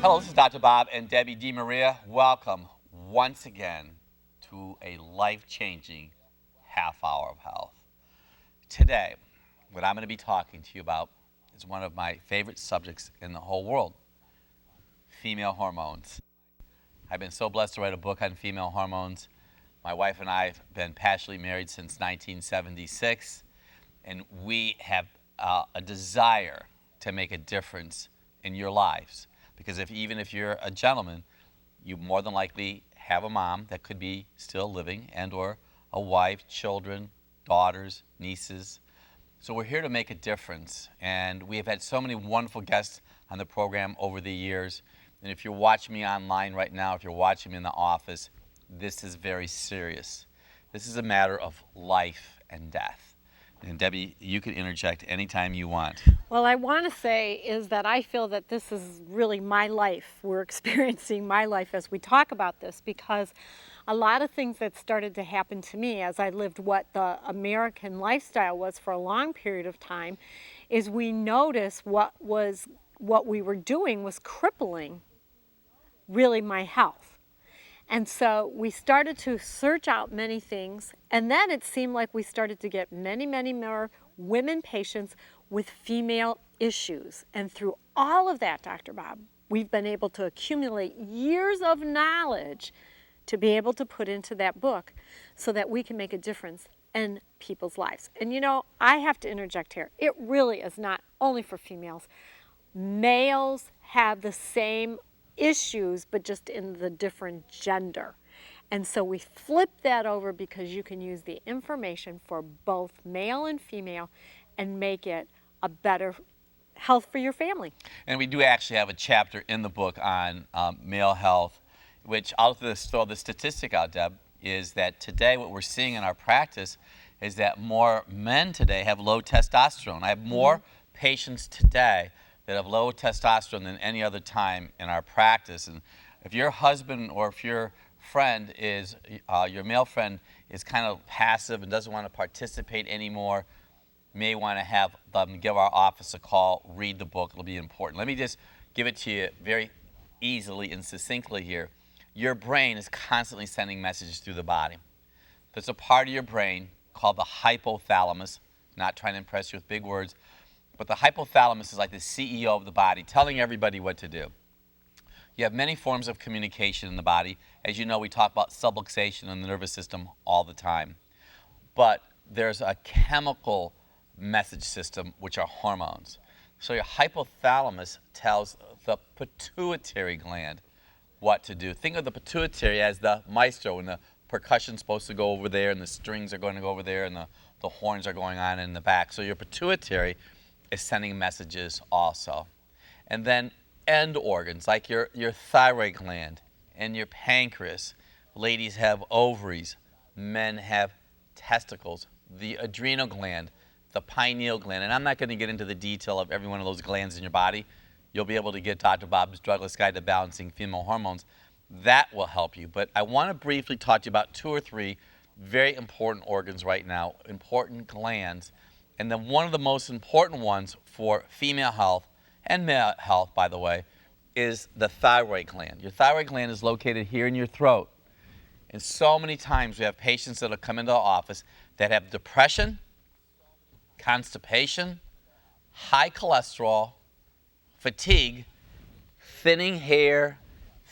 Hello, this is Dr. Bob and Debbie DeMaria. Welcome once again to a life-changing half hour of health. Today, what I'm going to be talking to you about is one of my favorite subjects in the whole world, female hormones. I've been so blessed to write a book on female hormones. My wife and I have been passionately married since 1976, and we have a desire to make a difference in your lives. Because even if you're a gentleman, you more than likely have a mom that could be still living, and or a wife, children, daughters, nieces. So we're here to make a difference, and we have had so many wonderful guests on the program over the years. And if you're watching me online right now, if you're watching me in the office, this is very serious. This is a matter of life and death. And Debbie, you can interject anytime you want. Well, I want to say is that I feel that this is really my life. We're experiencing my life as we talk about this, because a lot of things that started to happen to me as I lived what the American lifestyle was for a long period of time is we noticed what we were doing was crippling really my health. And so we started to search out many things, and then it seemed like we started to get many, many more women patients with female issues. And through all of that, Dr. Bob, we've been able to accumulate years of knowledge to be able to put into that book so that we can make a difference in people's lives. And you know, I have to interject here. It really is not only for females. Males have the same issues, but just in the different gender. And so we flip that over because you can use the information for both male and female and make it a better health for your family. And we do actually have a chapter in the book on male health, which I'll throw the statistic out, Deb, is that today what we're seeing in our practice is that more men today have low testosterone. I have more patients today that have low testosterone than any other time in our practice. And if your husband or if your friend is, your male friend is kind of passive and doesn't want to participate anymore, you may want to have them give our office a call, read the book. It'll be important. Let me just give it to you very easily and succinctly here. Your brain is constantly sending messages through the body. There's a part of your brain called the hypothalamus, not trying to impress you with big words, but the hypothalamus is like the CEO of the body, telling everybody what to do. You have many forms of communication in the body. As you know, we talk about subluxation in the nervous system all the time. But there's a chemical message system, which are hormones. So your hypothalamus tells the pituitary gland what to do. Think of the pituitary as the maestro, and the percussion's supposed to go over there, and the strings are going to go over there, and the horns are going on in the back. So your pituitary is sending messages also. And then end organs like your thyroid gland and your pancreas. Ladies have ovaries, men have testicles. The adrenal gland, the pineal gland, and I'm not going to get into the detail of every one of those glands in your body. You'll be able to get Dr. Bob's Drugless Guide to Balancing Female Hormones. That will help you. But I want to briefly talk to you about 2 or 3 very important organs right now, important glands. And then one of the most important ones for female health and male health, by the way, is the thyroid gland. Your thyroid gland is located here in your throat. And so many times we have patients that will come into the office that have depression, constipation, high cholesterol, fatigue, thinning hair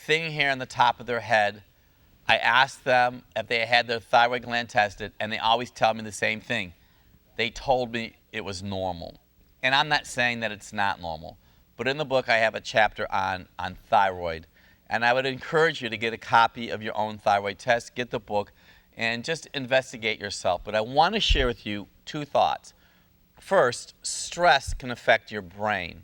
on the top of their head. I ask them if they had their thyroid gland tested, and they always tell me the same thing. They told me it was normal. And I'm not saying that it's not normal. But in the book, I have a chapter on thyroid. And I would encourage you to get a copy of your own thyroid test, get the book, and just investigate yourself. But I want to share with you 2 thoughts. First, stress can affect your brain.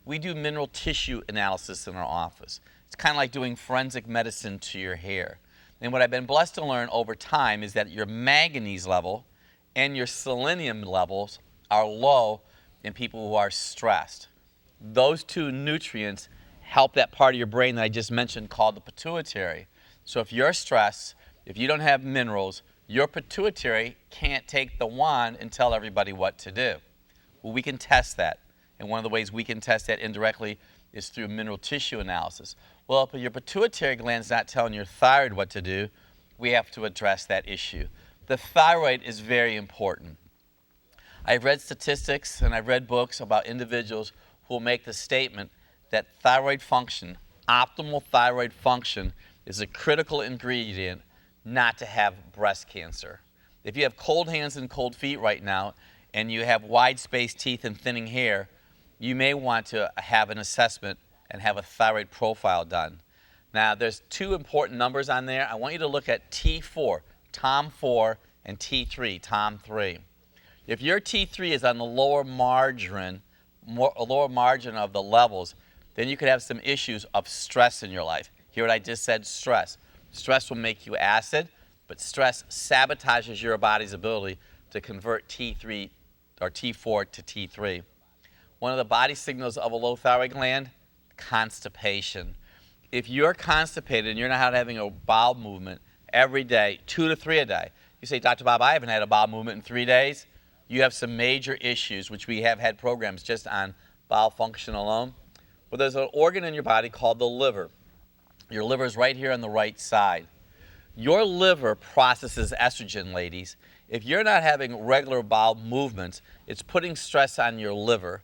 We do mineral tissue analysis in our office. It's kind of like doing forensic medicine to your hair. And what I've been blessed to learn over time is that your manganese level and your selenium levels are low in people who are stressed. Those 2 nutrients help that part of your brain that I just mentioned called the pituitary. So if you're stressed, if you don't have minerals, your pituitary can't take the wand and tell everybody what to do. Well, we can test that. And one of the ways we can test that indirectly is through mineral tissue analysis. Well, if your pituitary gland's not telling your thyroid what to do, we have to address that issue. The thyroid is very important. I've read statistics and I've read books about individuals who will make the statement that thyroid function, optimal thyroid function, is a critical ingredient not to have breast cancer. If you have cold hands and cold feet right now and you have wide-spaced teeth and thinning hair, you may want to have an assessment and have a thyroid profile done. Now, there's two important numbers on there. I want you to look at T4, TOM4, and T3, TOM3. If your T3 is on the lower margin of the levels, then you could have some issues of stress in your life. Hear what I just said, stress. Stress will make you acid, but stress sabotages your body's ability to convert T3 or T4 to T3. One of the body signals of a low thyroid gland, constipation. If you're constipated and you're not having a bowel movement every day, 2 to 3 a day, you say, Dr. Bob, I haven't had a bowel movement in 3 days. You have some major issues, which we have had programs just on bowel function alone. But there's an organ in your body called the liver. Your liver is right here on the right side. Your liver processes estrogen, ladies. If you're not having regular bowel movements, it's putting stress on your liver.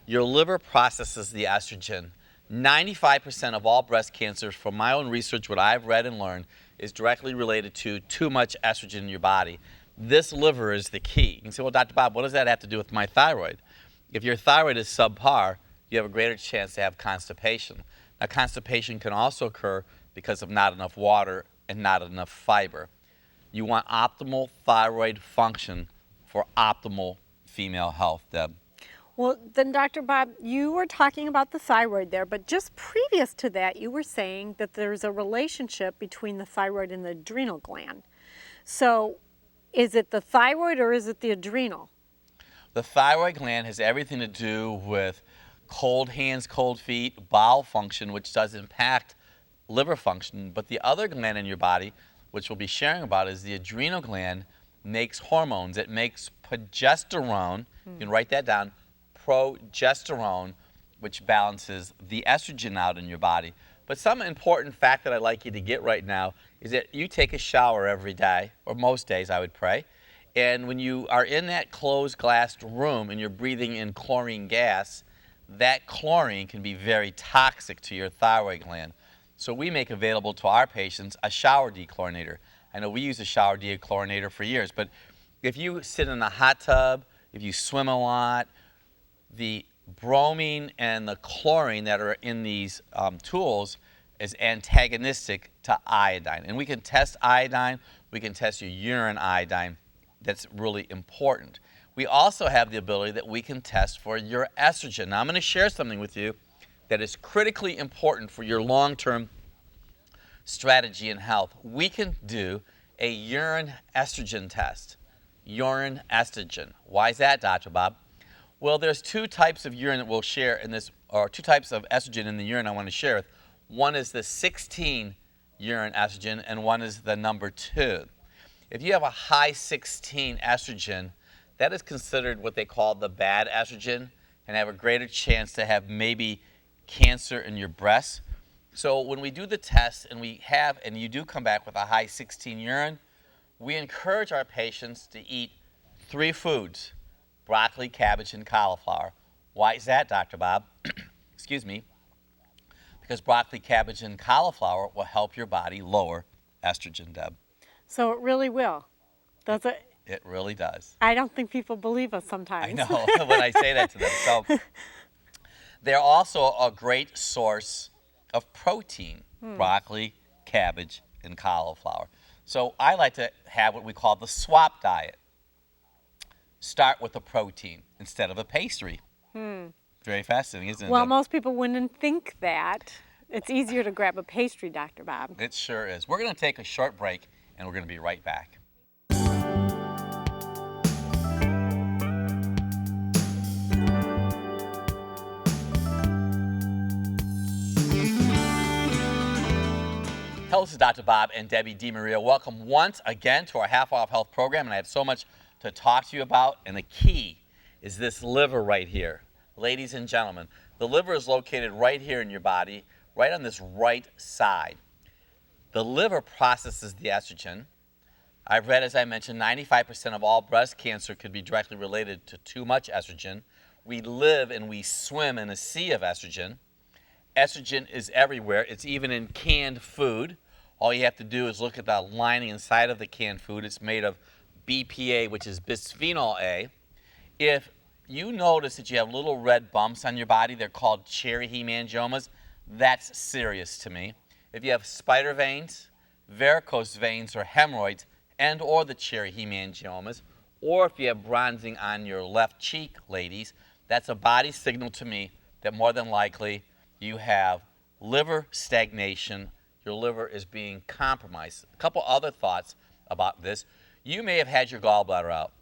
Your liver processes the estrogen. 95% of all breast cancers, from my own research, what I've read and learned, is directly related to too much estrogen in your body. This liver is the key. You can say, well, Dr. Bob, what does that have to do with my thyroid? If your thyroid is subpar, you have a greater chance to have constipation. Now, constipation can also occur because of not enough water and not enough fiber. You want optimal thyroid function for optimal female health, Deb. Well, then, Dr. Bob, you were talking about the thyroid there, but just previous to that, you were saying that there's a relationship between the thyroid and the adrenal gland. So, is it the thyroid or is it the adrenal? The thyroid gland has everything to do with cold hands, cold feet, bowel function, which does impact liver function. But the other gland in your body, which we'll be sharing about, is the adrenal gland, makes hormones. It makes progesterone. You can write that down. Progesterone, which balances the estrogen out in your body. But some important fact that I'd like you to get right now is that you take a shower every day, or most days I would pray, and when you are in that closed glassed room and you're breathing in chlorine gas, that chlorine can be very toxic to your thyroid gland. So we make available to our patients a shower dechlorinator. I know we use a shower dechlorinator for years, but if you sit in a hot tub, if you swim a lot, the bromine and the chlorine that are in these tools is antagonistic to iodine. And we can test iodine, we can test your urine iodine. That's really important. We also have the ability that we can test for your estrogen. Now I'm going to share something with you that is critically important for your long-term strategy in health. We can do a urine estrogen test. Urine estrogen. Why is that, Dr. Bob? Well, there's 2 types of urine that we'll share in this, or 2 types of estrogen in the urine I want to share. One is the 16 urine estrogen, and one is the number 2. If you have a high 16 estrogen, that is considered what they call the bad estrogen and have a greater chance to have maybe cancer in your breasts. So when we do the test and you do come back with a high 16 urine, we encourage our patients to eat 3 foods: broccoli, cabbage, and cauliflower. Why is that, Dr. Bob? Excuse me. Because broccoli, cabbage, and cauliflower will help your body lower estrogen, Deb. So it really will, does it? It really does. I don't think people believe us sometimes. I know when I say that to them. So they're also a great source of protein, broccoli, cabbage, and cauliflower. So I like to have what we call the swap diet. Start with a protein instead of a pastry. Very fascinating, isn't it? Well, most people wouldn't think that. It's easier to grab a pastry, Dr. Bob. It sure is. We're going to take a short break, and we're going to be right back. Hello, this is Dr. Bob and Debbie DeMaria. Welcome once again to our half-off health program, and I have so much to talk to you about, and the key is this liver right here. Ladies and gentlemen, The liver is located right here in your body, right on this right side. The liver processes the estrogen. I've read, as I mentioned, 95% of all breast cancer could be directly related to too much estrogen. We live and we swim in a sea of estrogen. Estrogen is everywhere. It's even in canned food. All you have to do is look at the lining inside of the canned food. It's made of BPA, which is bisphenol A. If you notice that you have little red bumps on your body, they're called cherry hemangiomas. That's serious to me. If you have spider veins, varicose veins, or hemorrhoids, and or the cherry hemangiomas, or if you have bronzing on your left cheek, ladies, that's a body signal to me that more than likely you have liver stagnation. Your liver is being compromised. A couple other thoughts about this. You may have had your gallbladder out.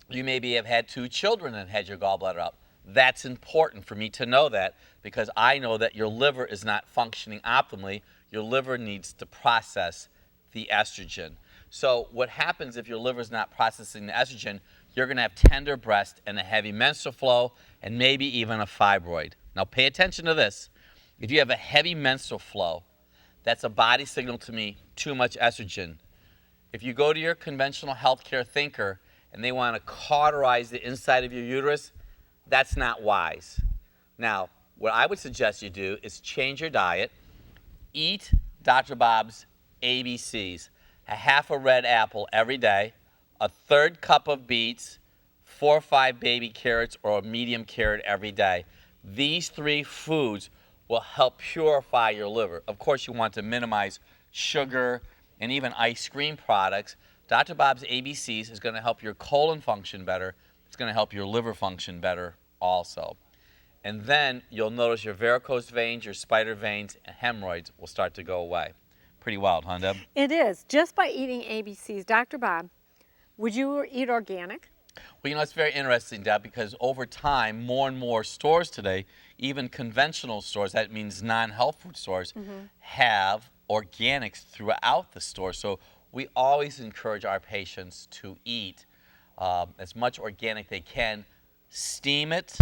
You maybe have had 2 children and had your gallbladder out. That's important for me to know that, because I know that your liver is not functioning optimally. Your liver needs to process the estrogen. So what happens if your liver is not processing the estrogen, you're going to have tender breast and a heavy menstrual flow and maybe even a fibroid. Now pay attention to this. If you have a heavy menstrual flow, that's a body signal to me, too much estrogen. If you go to your conventional healthcare thinker and they want to cauterize the inside of your uterus, that's not wise. Now, what I would suggest you do is change your diet, eat Dr. Bob's ABCs, a half a red apple every day, a 1/3 cup of beets, 4 or 5 baby carrots or a medium carrot every day. These 3 foods will help purify your liver. Of course, you want to minimize sugar and even ice cream products. Dr. Bob's ABCs is going to help your colon function better. It's going to help your liver function better also. And then you'll notice your varicose veins, your spider veins, and hemorrhoids will start to go away. Pretty wild, huh, Deb? It is. Just by eating ABCs. Dr. Bob, would you eat organic? Well, you know, it's very interesting, Deb, because over time, more and more stores today, even conventional stores, that means non-health food stores, have organics throughout the store. So we always encourage our patients to eat as much organic they can. Steam it,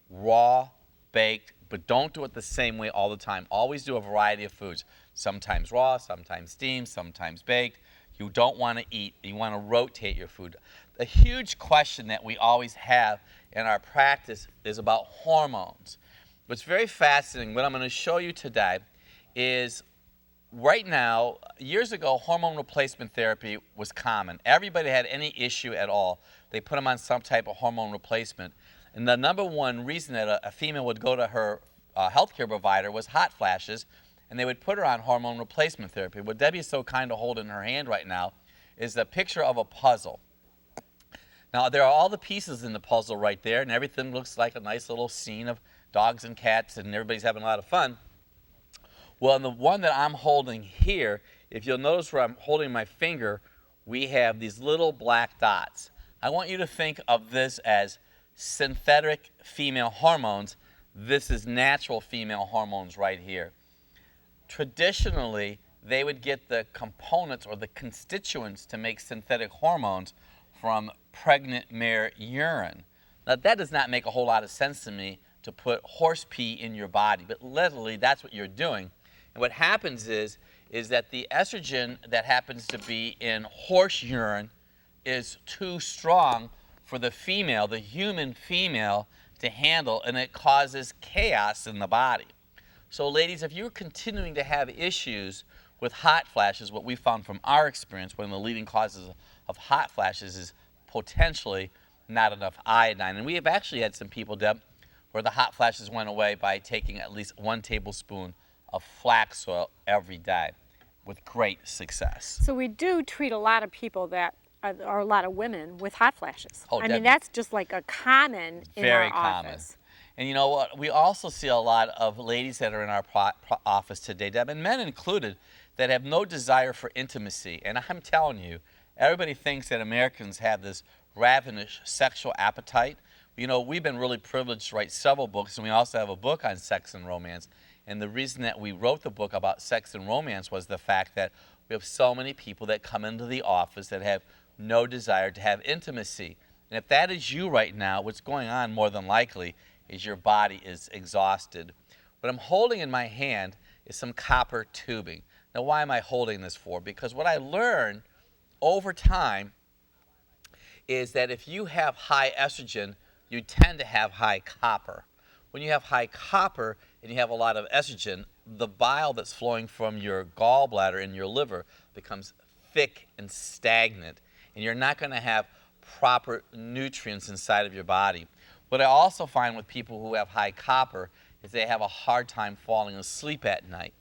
raw, baked, but don't do it the same way all the time. Always do a variety of foods. Sometimes raw, sometimes steamed, sometimes baked. You don't want to eat. You want to rotate your food. A huge question that we always have in our practice is about hormones. What's very fascinating, what I'm going to show you today, is right now, years ago, hormone replacement therapy was common. Everybody had any issue at all, they put them on some type of hormone replacement. And the number one reason that a female would go to her healthcare provider was hot flashes, and they would put her on hormone replacement therapy. What Debbie is so kind to hold in her hand right now is a picture of a puzzle. Now, there are all the pieces in the puzzle right there, and everything looks like a nice little scene of dogs and cats, and everybody's having a lot of fun. Well, in the one that I'm holding here, if you'll notice where I'm holding my finger, we have these little black dots. I want you to think of this as synthetic female hormones. This is natural female hormones right here. Traditionally, they would get the components or the constituents to make synthetic hormones from pregnant mare urine. Now, that does not make a whole lot of sense to me, to put horse pee in your body, but literally that's what you're doing. And what happens is that the estrogen that happens to be in horse urine is too strong for the female, the human female, to handle, and it causes chaos in the body. So ladies, if you're continuing to have issues with hot flashes, what we found from our experience, one of the leading causes of hot flashes is potentially not enough iodine. And we have actually had some people, Deb, where the hot flashes went away by taking at least 1 tablespoon of flax oil every day with great success. So we do treat a lot of people that are a lot of women with hot flashes. Oh, I mean, that's just like a common in Very our common. office. And you know what? We also see a lot of ladies that are in our office today, Deb, and men included, that have no desire for intimacy. And I'm telling you, everybody thinks that Americans have this ravenous sexual appetite. You know, we've been really privileged to write several books, and we also have a book on sex and romance. And the reason that we wrote the book about sex and romance was the fact that we have so many people that come into the office that have no desire to have intimacy. And if that is you right now, what's going on more than likely is your body is exhausted. What I'm holding in my hand is some copper tubing. Now, why am I holding this for? Because what I learned over time is that if you have high estrogen, you tend to have high copper. When you have high copper and you have a lot of estrogen, the bile that's flowing from your gallbladder and your liver becomes thick and stagnant, and you're not going to have proper nutrients inside of your body. What I also find with people who have high copper is they have a hard time falling asleep at night.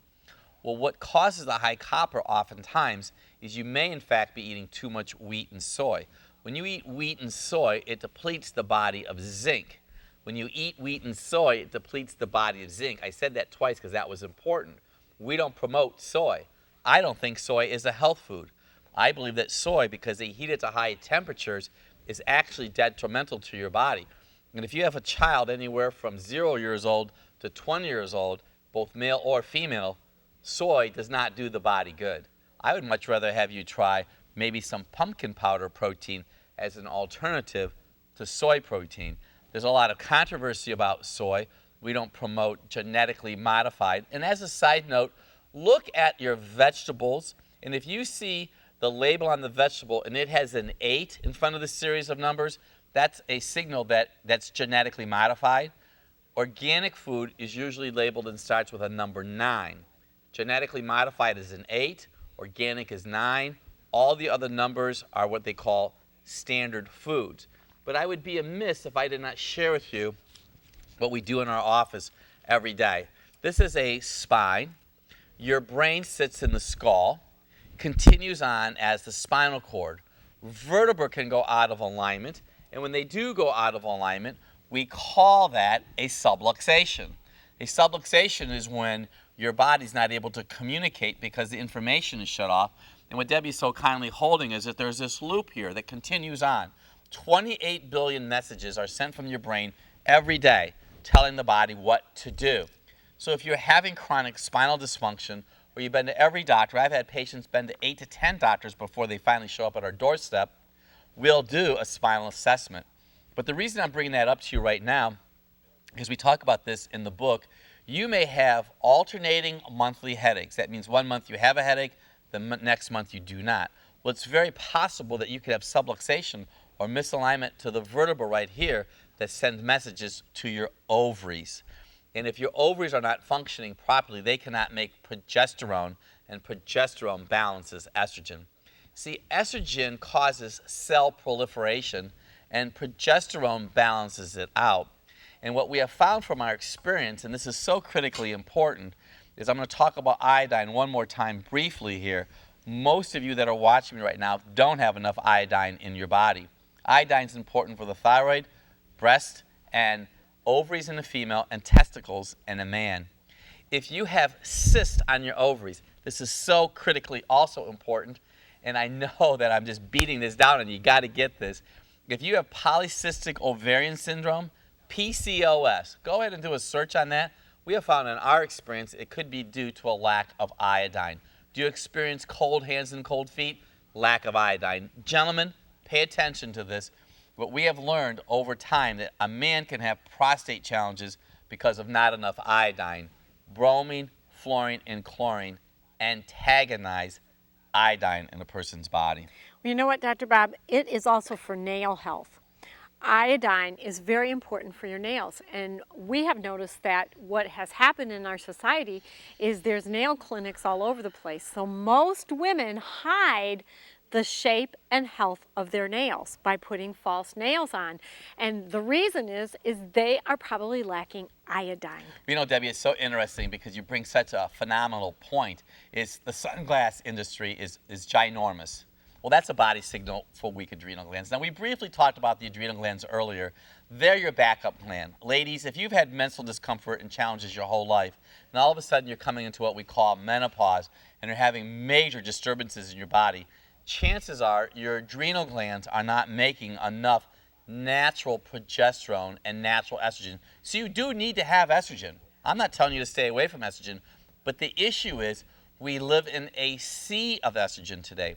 Well, what causes the high copper oftentimes is you may in fact be eating too much wheat and soy. When you eat wheat and soy, it depletes the body of zinc. When you eat wheat and soy, it depletes the body of zinc. I said that twice because that was important. We don't promote soy. I don't think soy is a health food. I believe that soy, because they heat it to high temperatures, is actually detrimental to your body. And if you have a child anywhere from 0 years old to 20 years old, both male or female, soy does not do the body good. I would much rather have you try maybe some pumpkin powder protein as an alternative to soy protein. There's a lot of controversy about soy. We don't promote genetically modified. And as a side note, look at your vegetables, and if you see the label on the vegetable and it has an 8 in front of the series of numbers, that's a signal that that's genetically modified. Organic food is usually labeled and starts with a number 9. Genetically modified is an 8, organic is 9. All the other numbers are what they call standard foods. But I would be amiss if I did not share with you what we do in our office every day. This is a spine. Your brain sits in the skull, continues on as the spinal cord. Vertebrae can go out of alignment, and when they do go out of alignment, we call that a subluxation. A subluxation is when your body's not able to communicate because the information is shut off. And what Debbie's so kindly holding is that there's this loop here that continues on. 28 billion messages are sent from your brain every day telling the body what to do. So if you're having chronic spinal dysfunction, or you've been to every doctor, I've had patients been to 8 to 10 doctors before they finally show up at our doorstep, we'll do a spinal assessment. But the reason I'm bringing that up to you right now, because we talk about this in the book, you may have alternating monthly headaches. That means 1 month you have a headache, the next month you do not. Well, it's very possible that you could have subluxation or misalignment to the vertebra right here that sends messages to your ovaries. And if your ovaries are not functioning properly, they cannot make progesterone, and progesterone balances estrogen. See, estrogen causes cell proliferation, and progesterone balances it out. And what we have found from our experience, and this is so critically important, is I'm going to talk about iodine one more time briefly here. Most of you that are watching me right now don't have enough iodine in your body. Iodine is important for the thyroid, breast, and ovaries in a female, and testicles in a man. If you have cysts on your ovaries, this is so critically also important, and I know that I'm just beating this down and you got to get this. If you have polycystic ovarian syndrome, PCOS, go ahead and do a search on that. We have found in our experience it could be due to a lack of iodine. Do you experience cold hands and cold feet? Lack of iodine. Gentlemen, pay attention to this. But we have learned over time that a man can have prostate challenges because of not enough iodine. Bromine, fluorine, and chlorine antagonize iodine in a person's body. Well, you know what, Dr. Bob? It is also for nail health. Iodine is very important for your nails, and we have noticed that what has happened in our society is there's nail clinics all over the place. So most women hide the shape and health of their nails by putting false nails on. And the reason is they are probably lacking iodine. You know, Debbie, it's so interesting because you bring such a phenomenal point. Is the sunglass industry is ginormous. Well, that's a body signal for weak adrenal glands. Now, we briefly talked about the adrenal glands earlier. They're your backup gland. Ladies, if you've had menstrual discomfort and challenges your whole life, and all of a sudden you're coming into what we call menopause, and you're having major disturbances in your body, chances are your adrenal glands are not making enough natural progesterone and natural estrogen. So you do need to have estrogen. I'm not telling you to stay away from estrogen, but the issue is we live in a sea of estrogen today.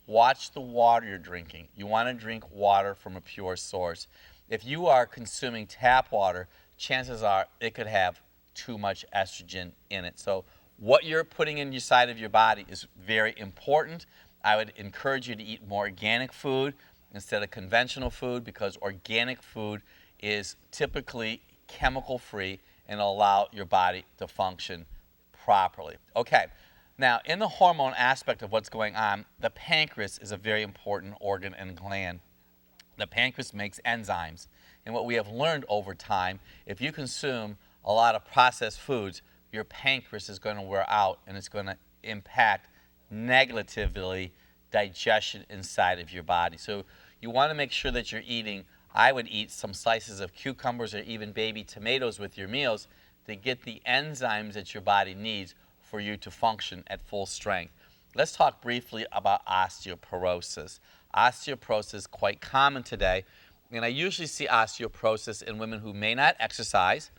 Watch the water you're drinking. You want to drink water from a pure source. If you are consuming tap water, chances are it could have too much estrogen in it. So what you're putting in your side of your body is very important. I would encourage you to eat more organic food instead of conventional food, because organic food is typically chemical free and allow your body to function properly. Okay, now in the hormone aspect of what's going on, the pancreas is a very important organ and gland. The pancreas makes enzymes, and what we have learned over time, if you consume a lot of processed foods, your pancreas is going to wear out and it's going to impact negatively digestion inside of your body. So you want to make sure that you're eating, I would eat some slices of cucumbers or even baby tomatoes with your meals to get the enzymes that your body needs for you to function at full strength. Let's talk briefly about osteoporosis. Osteoporosis is quite common today, and I usually see osteoporosis in women who may not exercise.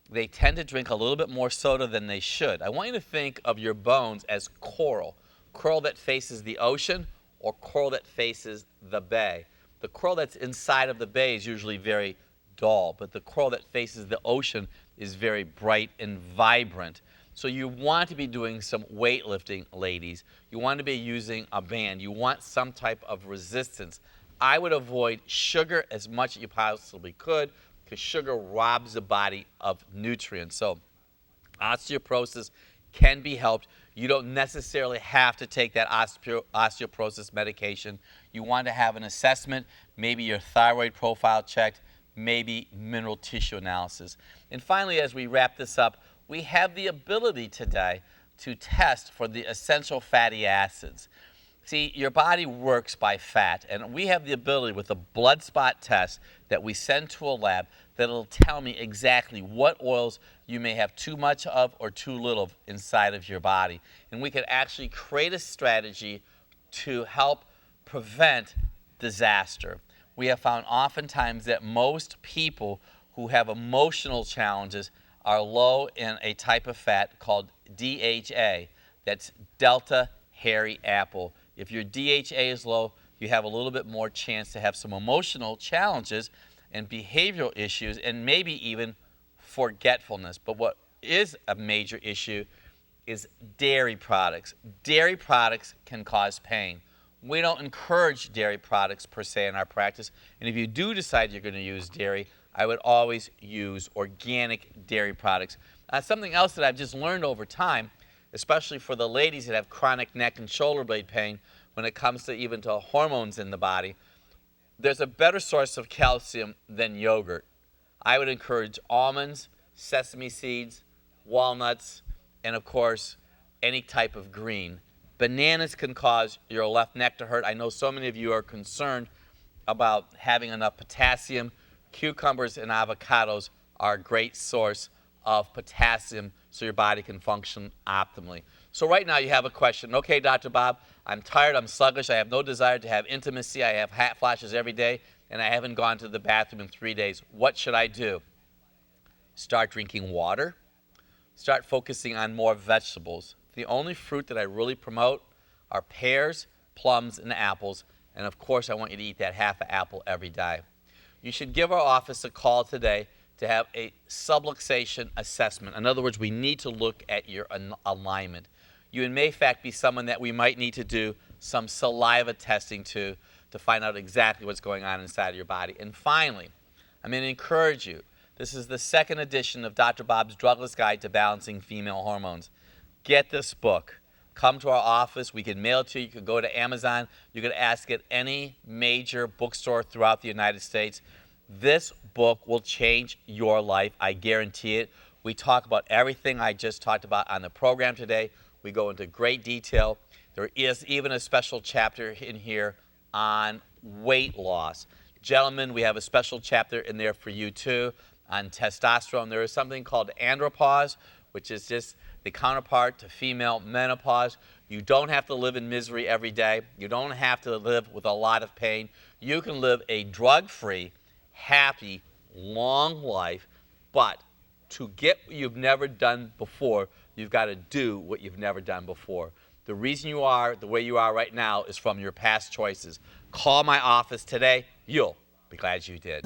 They tend to drink a little bit more soda than they should. I want you to think of your bones as coral. Coral that faces the ocean or coral that faces the bay. The coral that's inside of the bay is usually very dull, but the coral that faces the ocean is very bright and vibrant. So you want to be doing some weightlifting, ladies. You want to be using a band. You want some type of resistance. I would avoid sugar as much as you possibly could, because sugar robs the body of nutrients. So osteoporosis can be helped. You don't necessarily have to take that osteoporosis medication. You want to have an assessment, maybe your thyroid profile checked, maybe mineral tissue analysis. And finally, as we wrap this up, we have the ability today to test for the essential fatty acids. See, your body works by fat, and we have the ability with a blood spot test that we send to a lab that'll tell me exactly what oils you may have too much of or too little of inside of your body. And we could actually create a strategy to help prevent disaster. We have found oftentimes that most people who have emotional challenges are low in a type of fat called DHA. That's delta hairy apple. If your DHA is low, you have a little bit more chance to have some emotional challenges and behavioral issues and maybe even forgetfulness. But what is a major issue is dairy products. Dairy products can cause pain. We don't encourage dairy products per se in our practice, and if you do decide you're going to use dairy, I would always use organic dairy products. Something else that I've just learned over time, especially for the ladies that have chronic neck and shoulder blade pain, when it comes to even to hormones in the body, there's a better source of calcium than yogurt. I would encourage almonds, sesame seeds, walnuts, and of course, any type of green. Bananas can cause your left neck to hurt. I know so many of you are concerned about having enough potassium. Cucumbers and avocados are a great source of potassium so your body can function optimally. So right now you have a question. Okay, Dr. Bob, I'm tired, I'm sluggish, I have no desire to have intimacy, I have hot flashes every day, and I haven't gone to the bathroom in 3 days. What should I do? Start drinking water. Start focusing on more vegetables. The only fruit that I really promote are pears, plums, and apples. And of course, I want you to eat that half an apple every day. You should give our office a call today to have a subluxation assessment. In other words, we need to look at your alignment. You may, in fact, be someone that we might need to do some saliva testing to find out exactly what's going on inside of your body. And finally, I'm going to encourage you. This is the second edition of Dr. Bob's Drugless Guide to Balancing Female Hormones. Get this book. Come to our office. We can mail it to you. You can go to Amazon. You can ask at any major bookstore throughout the United States. This book will change your life. I guarantee it. We talk about everything I just talked about on the program today. We go into great detail. There is even a special chapter in here on weight loss. Gentlemen, we have a special chapter in there for you too on testosterone. There is something called andropause, which is just the counterpart to female menopause. You don't have to live in misery every day. You don't have to live with a lot of pain. You can live a drug-free, happy, long life, but to get what you've never done before, you've got to do what you've never done before. The reason you are the way you are right now is from your past choices. Call my office today. You'll be glad you did.